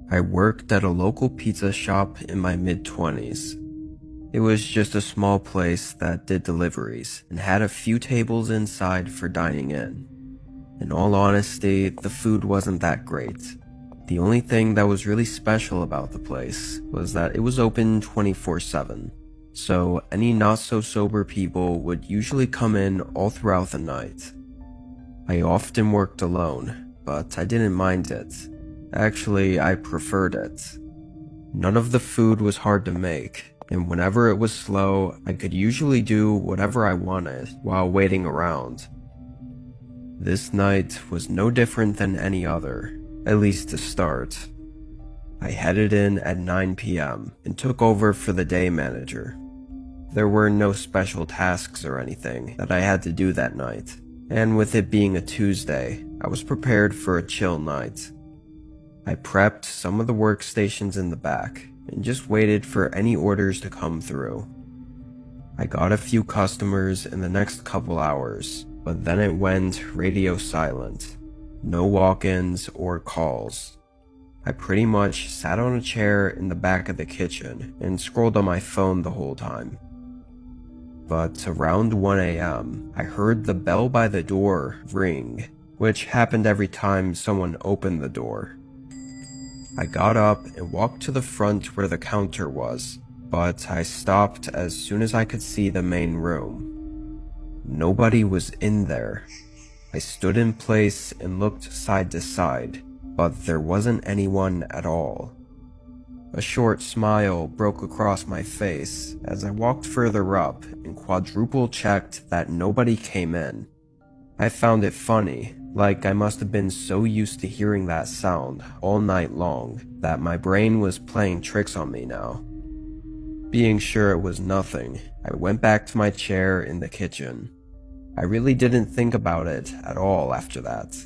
I worked at a local pizza shop in my mid-20s. It was just a small place that did deliveries and had a few tables inside for dining in. In all honesty, the food wasn't that great. The only thing that was really special about the place was that it was open 24/7, so any not-so-sober people would usually come in all throughout the night. I often worked alone, but I didn't mind it. Actually, I preferred it. None of the food was hard to make, and whenever it was slow, I could usually do whatever I wanted while waiting around. This night was no different than any other, at least to start. I headed in at 9 p.m. and took over for the day manager. There were no special tasks or anything that I had to do that night, and with it being a Tuesday, I was prepared for a chill night. I prepped some of the workstations in the back and just waited for any orders to come through. I got a few customers in the next couple hours, but then it went radio silent. No walk-ins or calls. I pretty much sat on a chair in the back of the kitchen and scrolled on my phone the whole time. But around 1 a.m., I heard the bell by the door ring, which happened every time someone opened the door. I got up and walked to the front where the counter was, but I stopped as soon as I could see the main room. Nobody was in there. I stood in place and looked side to side, but there wasn't anyone at all. A short smile broke across my face as I walked further up and quadruple checked that nobody came in. I found it funny, like I must have been so used to hearing that sound all night long that my brain was playing tricks on me now. Being sure it was nothing, I went back to my chair in the kitchen. I really didn't think about it at all after that.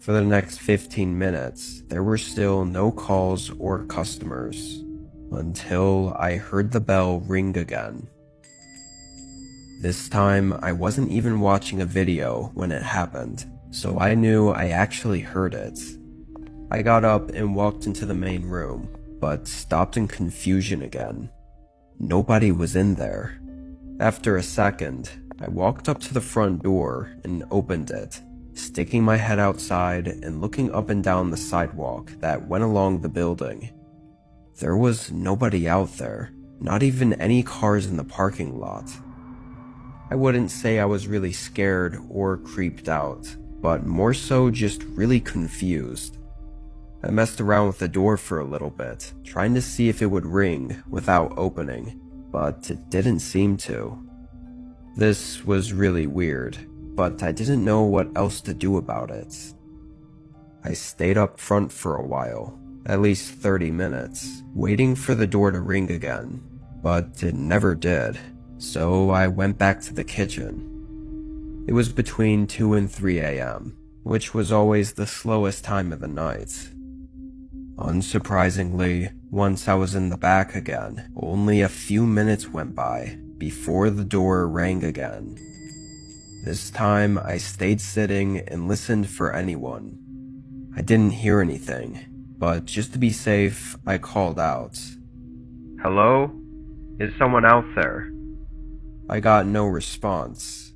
For the next 15 minutes, there were still no calls or customers, until I heard the bell ring again. This time, I wasn't even watching a video when it happened, so I knew I actually heard it. I got up and walked into the main room, but stopped in confusion again. Nobody was in there. After a second, I walked up to the front door and opened it, sticking my head outside and looking up and down the sidewalk that went along the building. There was nobody out there, not even any cars in the parking lot. I wouldn't say I was really scared or creeped out, but more so just really confused. I messed around with the door for a little bit, trying to see if it would ring without opening, but it didn't seem to. This was really weird, but I didn't know what else to do about it. I stayed up front for a while, at least 30 minutes, waiting for the door to ring again, but it never did. So I went back to the kitchen. It was between 2 and 3 a.m., which was always the slowest time of the night. Unsurprisingly, once I was in the back again, only a few minutes went by before the door rang again. This time, I stayed sitting and listened for anyone. I didn't hear anything, but just to be safe, I called out, "Hello? Is someone out there?" I got no response.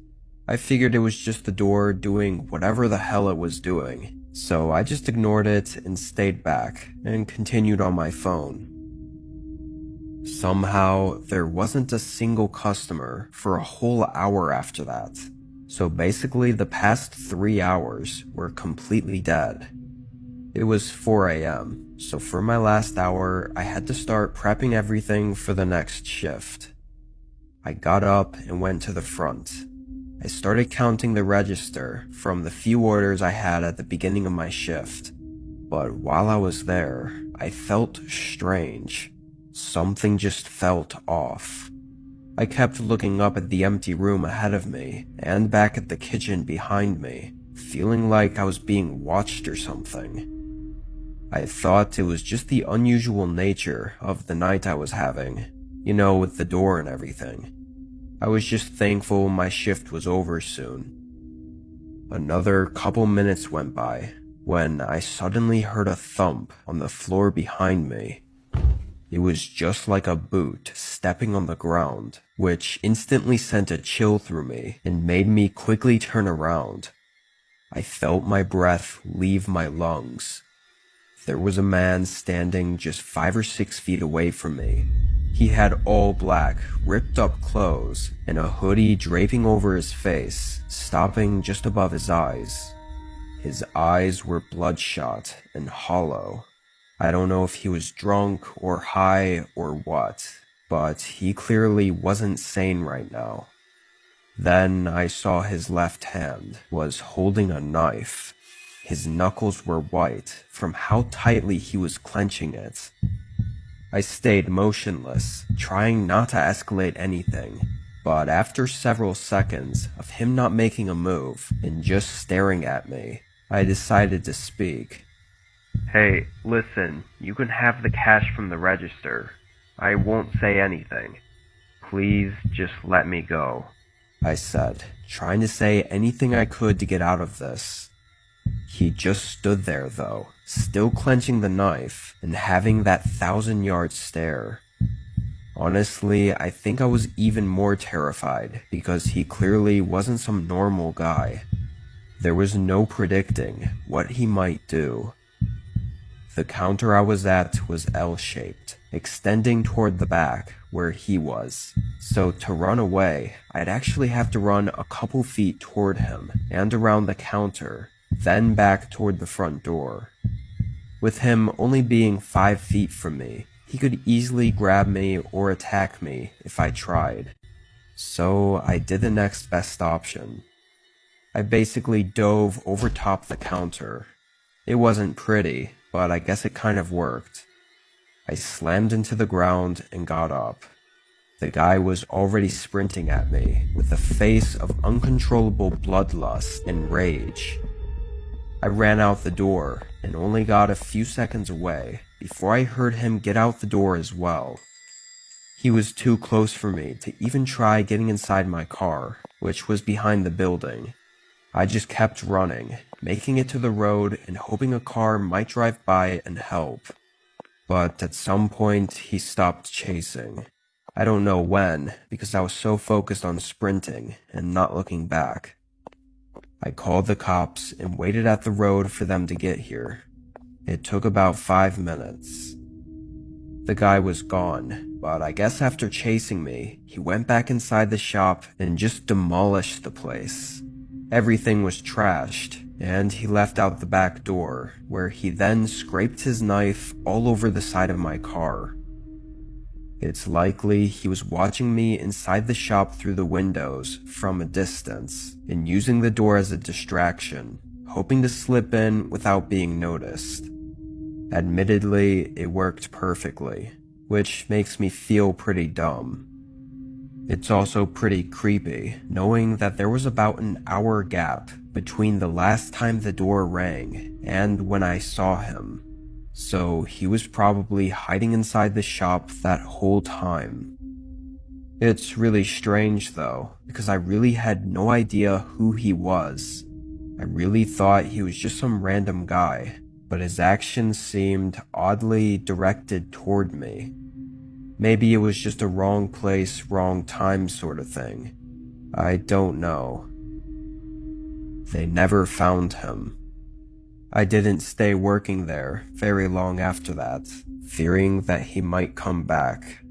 I figured it was just the door doing whatever the hell it was doing, so I just ignored it and stayed back and continued on my phone. Somehow, there wasn't a single customer for a whole hour after that, so basically the past 3 hours were completely dead. It was 4 a.m., so for my last hour, I had to start prepping everything for the next shift. I got up and went to the front. I started counting the register from the few orders I had at the beginning of my shift. But while I was there, I felt strange. Something just felt off. I kept looking up at the empty room ahead of me and back at the kitchen behind me, feeling like I was being watched or something. I thought it was just the unusual nature of the night I was having. You know, with the door and everything. I was just thankful my shift was over soon. Another couple minutes went by, when I suddenly heard a thump on the floor behind me. It was just like a boot stepping on the ground, which instantly sent a chill through me and made me quickly turn around. I felt my breath leave my lungs. There was a man standing just 5 or 6 feet away from me. He had all black, ripped up clothes and a hoodie draping over his face, stopping just above his eyes. His eyes were bloodshot and hollow. I don't know if he was drunk or high or what, but he clearly wasn't sane right now. Then I saw his left hand was holding a knife. His knuckles were white from how tightly he was clenching it. I stayed motionless, trying not to escalate anything, but after several seconds of him not making a move and just staring at me, I decided to speak. "Hey, listen, you can have the cash from the register. I won't say anything. Please just let me go," I said, trying to say anything I could to get out of this. He just stood there though, still clenching the knife and having that 1,000-yard stare. Honestly, I think I was even more terrified because he clearly wasn't some normal guy. There was no predicting what he might do. The counter I was at was L-shaped, extending toward the back where he was. So to run away, I'd actually have to run a couple feet toward him and around the counter, then back toward the front door. With him only being 5 feet from me, he could easily grab me or attack me if I tried. So I did the next best option. I basically dove over top the counter. It wasn't pretty, but I guess it kind of worked. I slammed into the ground and got up. The guy was already sprinting at me with a face of uncontrollable bloodlust and rage. I ran out the door and only got a few seconds away before I heard him get out the door as well. He was too close for me to even try getting inside my car, which was behind the building. I just kept running, making it to the road and hoping a car might drive by and help. But at some point, he stopped chasing. I don't know when, because I was so focused on sprinting and not looking back. I called the cops and waited at the road for them to get here. It took about 5 minutes. The guy was gone, but I guess after chasing me, he went back inside the shop and just demolished the place. Everything was trashed, and he left out the back door, where he then scraped his knife all over the side of my car. It's likely he was watching me inside the shop through the windows from a distance and using the door as a distraction, hoping to slip in without being noticed. Admittedly, it worked perfectly, which makes me feel pretty dumb. It's also pretty creepy knowing that there was about an hour gap between the last time the door rang and when I saw him. So he was probably hiding inside the shop that whole time. It's really strange though, because I really had no idea who he was. I really thought he was just some random guy, but his actions seemed oddly directed toward me. Maybe it was just a wrong place, wrong time sort of thing. I don't know. They never found him. I didn't stay working there very long after that, fearing that he might come back.